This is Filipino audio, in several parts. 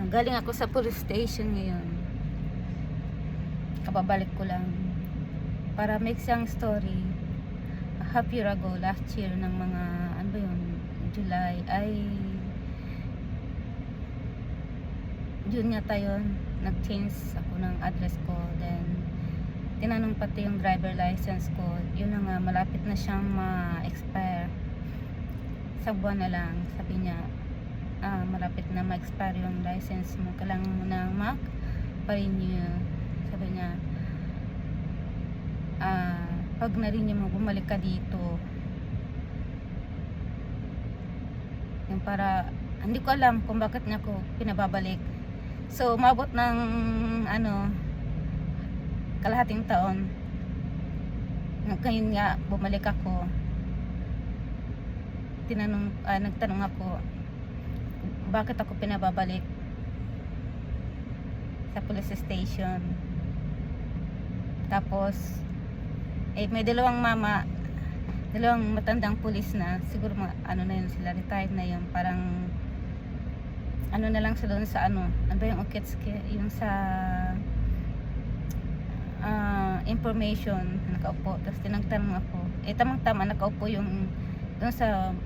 Galing ako sa police station ngayon. Kababalik ko lang para make siyang story. A half year ago, last year ng mga ano ba yun, July ay June yata yun, nag-change ako ng address ko. Then tinanong pati yung driver license ko. Yun na nga, malapit na siyang ma-expire. Sa buwan na lang, sabi niya, malapit na ma-expire yung license mo, kailangan mo na mag-renew. Sabi niya, pag na-renew mo, bumalik ka dito. Yung para, hindi ko alam kung bakit niya ako pinababalik. So, umabot ng kalahating taon. Ngayon nga, bumalik ako. Nagtanong ako, bakit ako pinababalik sa police station. Tapos may dalawang matandang pulis na, siguro na yun sila, retired na yun, parang na lang sila doon sa ano ba yung ukits, yung sa information, nakaupo. Tapos tinagtanong ako, tamang-tama nakaupo yung doon sa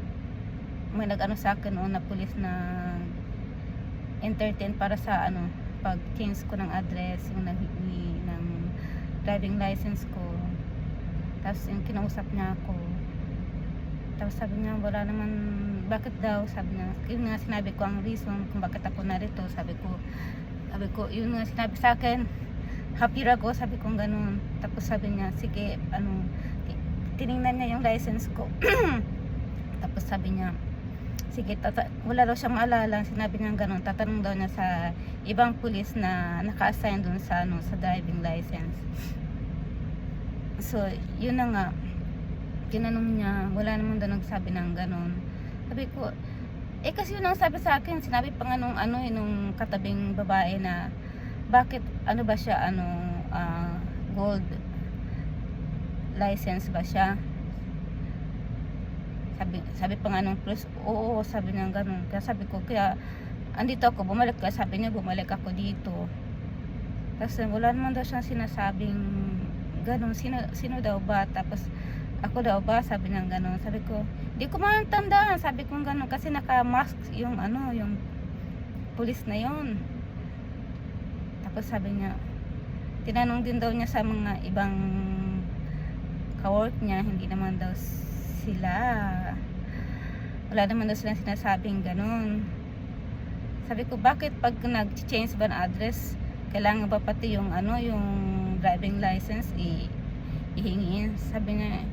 may nag-ano sa akin na pulis na entertain para sa pag change ko ng address, yung ng driving license ko. Tapos yung kinausap niya ako, tapos sabi niya wala naman, bakit daw, sabi niya, yun nga sinabi ko ang reason kung bakit ako narito. Sabi ko yun nga sinabi sa akin half year ago, sabi ko ganun. Tapos sabi niya, sige, tiningnan niya yung license ko. Tapos sabi niya, sige, wala daw siyang maalala. Sinabi niya ganun, tatanong daw niya sa ibang pulis na naka-assign dun sa sa driving license. So yun na nga, tinanong niya, wala namang daw nagsabi ng ganun. Sabi ko, kasi yun ang sabi sa akin, sinabi pa nga nung katabing babae na, bakit ba siya, gold license ba siya? Sabi pa nga nung police, oo, sabi niya ganun. Kaya sabi ko, kaya andito ako, bumalik ka. Sabi niya, bumalik ako dito. Tapos wala naman daw siyang sinasabing ganun. Sino daw ba? Tapos ako daw ba? Sabi niya ganun. Sabi ko, di ko matandaan. Sabi ko ganun, kasi naka-mask yung yung police na yun. Tapos sabi niya, tinanong din daw niya sa mga ibang ka-work niya, hindi naman daw sila, wala naman daw silang sinasabing ganun. Sabi ko, bakit pag nag-change ba ng address, kailangan ba pati yung yung driving license ihingin? Sabi niya,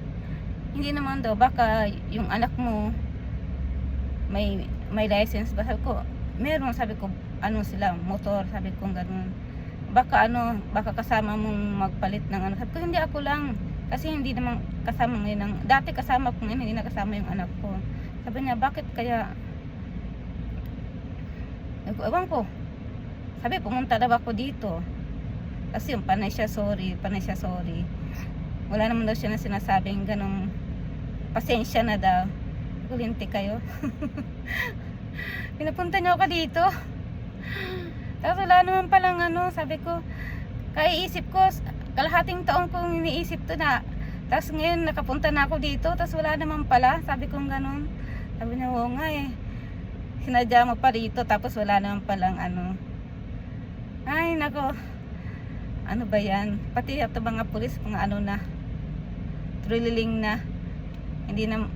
hindi naman daw, baka yung anak mo may license ba? Sabi ko, meron. Sabi ko, sila, motor. Sabi ko ganun, baka baka kasama mong magpalit ng Sabi ko, hindi, ako lang, kasi hindi naman kasama ngayon dati kasama ko ngayon, hindi na kasama yung anak ko. Sabi niya, bakit kaya? Ewan ko. Sabi, pumunta daw ako dito. Kasi yung panay siya sorry. Wala naman daw siya na sinasabing ganong pasensya na daw. Kulinti kayo. Pinapunta niyo ako dito. Tapos wala naman palang sabi ko, kaiisip ko, kalahating taon kong iniisip to na. Tapos ngayon nakapunta na ako dito, tapos wala naman pala. Sabi ko ganun. Sabi niya, oo nga sinadya mo pa rito, tapos wala naman palang Ay nako, ano ba yan? Pati ito mga pulis, mga na, truliling na, hindi na